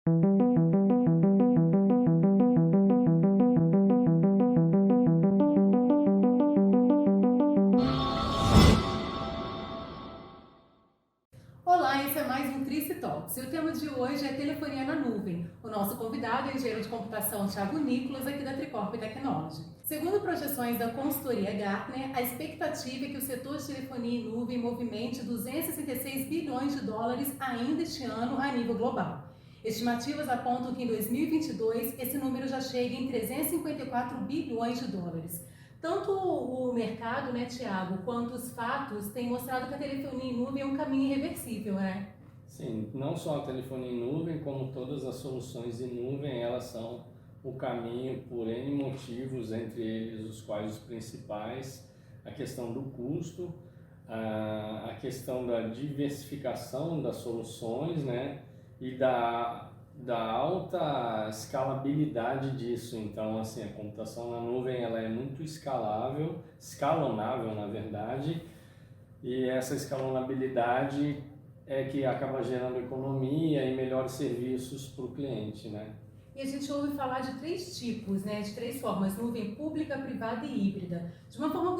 Olá, esse é mais um Trice Talks e o tema de hoje é telefonia na nuvem. O nosso convidado é o engenheiro de computação Thiago Nicolas, aqui da Tricorp Technology. Segundo projeções da consultoria Gartner, a expectativa é que o setor de telefonia em nuvem movimente 266 bilhões de dólares ainda este ano a nível global. Estimativas apontam que em 2022 esse número já chega em 354 bilhões de dólares. Tanto o mercado, né, Thiago, quanto os fatos têm mostrado que a telefonia em nuvem é um caminho irreversível, né? Sim, não só a telefonia em nuvem, como todas as soluções em nuvem, elas são o caminho por N motivos, entre eles os quais os principais, a questão do custo, a questão da diversificação das soluções, né, e da alta escalabilidade disso. Então, assim, a computação na nuvem ela é muito escalonável na verdade, e essa escalonabilidade é que acaba gerando economia e melhores serviços para o cliente, né? E a gente ouve falar de três tipos, né, de três formas: nuvem pública, privada e híbrida. De uma forma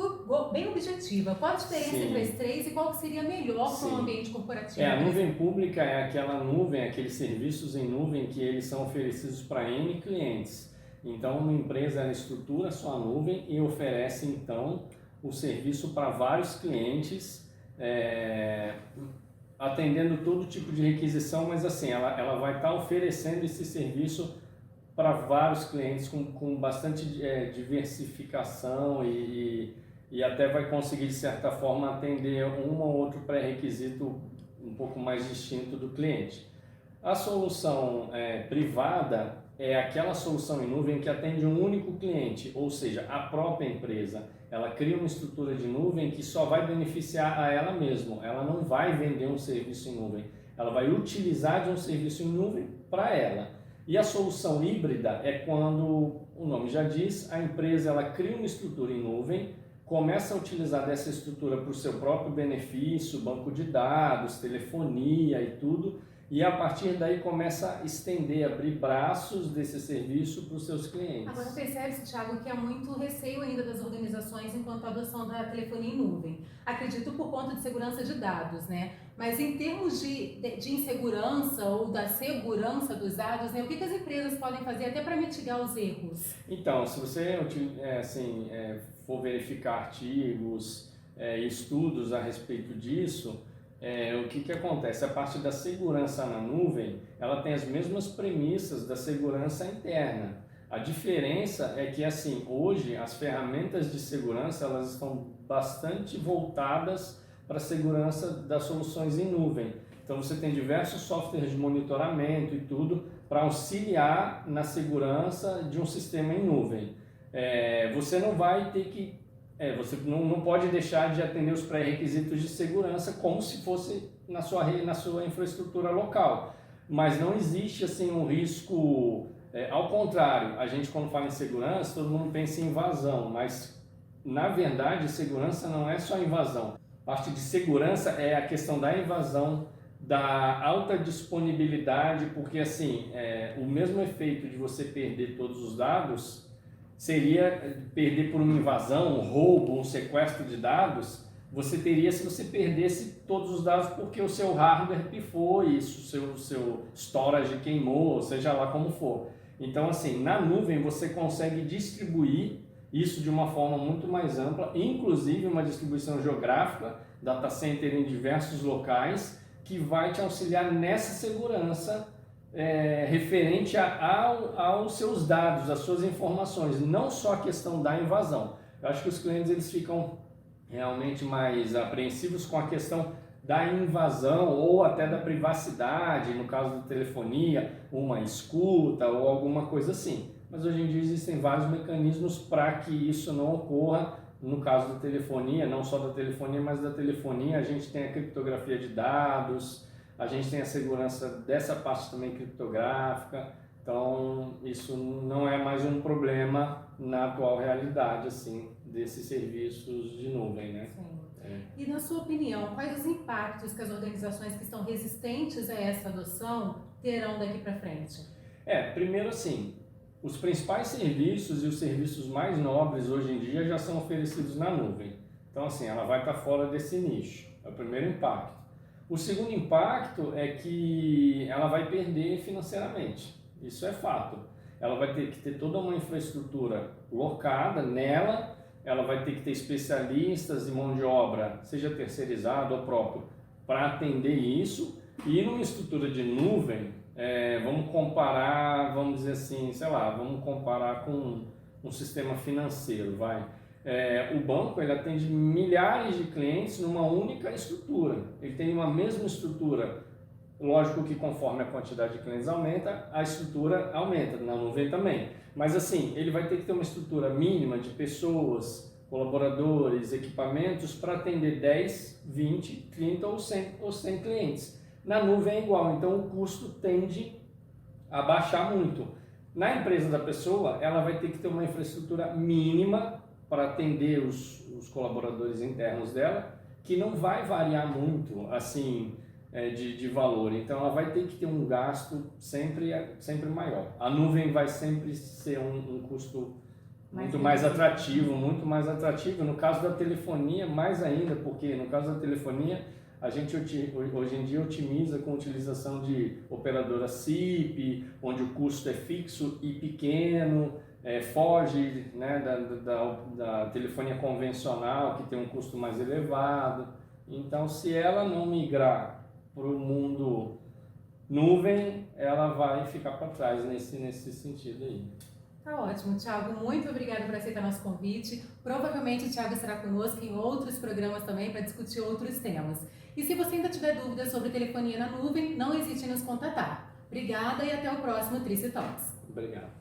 bem objetiva, qual a diferença Sim. entre as três e qual que seria melhor para um ambiente corporativo? A nuvem pública é aquela nuvem, aqueles serviços em nuvem que eles são oferecidos para N clientes. Então, uma empresa ela estrutura sua nuvem e oferece, então, o serviço para vários clientes, atendendo todo tipo de requisição, mas assim, ela vai estar oferecendo esse serviço para vários clientes com bastante diversificação e até vai conseguir, de certa forma, atender um ou outro pré-requisito um pouco mais distinto do cliente. A solução privada é aquela solução em nuvem que atende um único cliente, ou seja, a própria empresa. Ela cria uma estrutura de nuvem que só vai beneficiar a ela mesma. Ela não vai vender um serviço em nuvem. Ela vai utilizar de um serviço em nuvem para ela. E a solução híbrida é quando, o nome já diz, a empresa ela cria uma estrutura em nuvem, começa a utilizar dessa estrutura para o seu próprio benefício, banco de dados, telefonia e tudo, e a partir daí começa a estender, abrir braços desse serviço para os seus clientes. Agora percebe-se, Thiago, que há muito receio ainda das organizações enquanto à adoção da telefonia em nuvem. Acredito por conta de segurança de dados, né? Mas em termos de insegurança ou da segurança dos dados, né, o que as empresas podem fazer até para mitigar os erros? Então, se você for verificar artigos, estudos a respeito disso, o que acontece? A parte da segurança na nuvem, ela tem as mesmas premissas da segurança interna. A diferença é que, assim, hoje as ferramentas de segurança elas estão bastante voltadas para a segurança das soluções em nuvem. Então você tem diversos softwares de monitoramento e tudo para auxiliar na segurança de um sistema em nuvem. Você não vai ter que você não pode deixar de atender os pré-requisitos de segurança como se fosse na sua infraestrutura local. Mas não existe assim um risco, ao contrário, a gente quando fala em segurança, todo mundo pensa em invasão, mas na verdade segurança não é só invasão. Parte de segurança é a questão da invasão, da alta disponibilidade, porque assim, o mesmo efeito de você perder todos os dados seria perder por uma invasão, um roubo, um sequestro de dados, você teria se você perdesse todos os dados porque o seu hardware pifou, isso, o seu storage queimou, seja lá como for. Então, assim, na nuvem você consegue distribuir isso de uma forma muito mais ampla, inclusive uma distribuição geográfica, data center em diversos locais, que vai te auxiliar nessa segurança referente aos seus dados, às suas informações, não só a questão da invasão. Eu acho que os clientes eles ficam realmente mais apreensivos com a questão da invasão ou até da privacidade, no caso da telefonia, uma escuta ou alguma coisa assim. Mas hoje em dia existem vários mecanismos para que isso não ocorra. No caso da telefonia, não só da telefonia, mas da telefonia, a gente tem a criptografia de dados, a gente tem a segurança dessa parte também criptográfica, então isso não é mais um problema na atual realidade, assim, desses serviços de nuvem, né? Sim. E na sua opinião, quais os impactos que as organizações que estão resistentes a essa adoção terão daqui para frente? Primeiro assim, os principais serviços e os serviços mais nobres hoje em dia já são oferecidos na nuvem. Então assim, ela vai estar fora desse nicho. É o primeiro impacto. O segundo impacto é que ela vai perder financeiramente. Isso é fato. Ela vai ter que ter toda uma infraestrutura locada nela, ela vai ter que ter especialistas e mão de obra, seja terceirizado ou próprio, para atender isso. E numa estrutura de nuvem, vamos comparar, vamos dizer assim, vamos comparar com um sistema financeiro, vai. O banco ele atende milhares de clientes numa única estrutura. Ele tem uma mesma estrutura. Lógico que conforme a quantidade de clientes aumenta, a estrutura aumenta, na nuvem também. Mas assim, ele vai ter que ter uma estrutura mínima de pessoas, colaboradores, equipamentos para atender 10, 20, 30 ou 100 clientes. Na nuvem é igual, então o custo tende a baixar muito. Na empresa da pessoa, ela vai ter que ter uma infraestrutura mínima para atender os colaboradores internos dela, que não vai variar muito assim de valor. Então ela vai ter que ter um gasto sempre maior. A nuvem vai sempre ser um custo muito mais atrativo. No caso da telefonia, mais ainda, porque no caso da telefonia, a gente hoje em dia otimiza com a utilização de operadora SIP, onde o custo é fixo e pequeno, foge, né, da telefonia convencional, que tem um custo mais elevado. Então, se ela não migrar para o mundo nuvem, ela vai ficar para trás nesse sentido aí. Tá ótimo, Thiago. Muito obrigada por aceitar nosso convite. Provavelmente o Thiago estará conosco em outros programas também para discutir outros temas. E se você ainda tiver dúvidas sobre telefonia na nuvem, não hesite em nos contatar. Obrigada e até o próximo Trice Talks. Obrigado.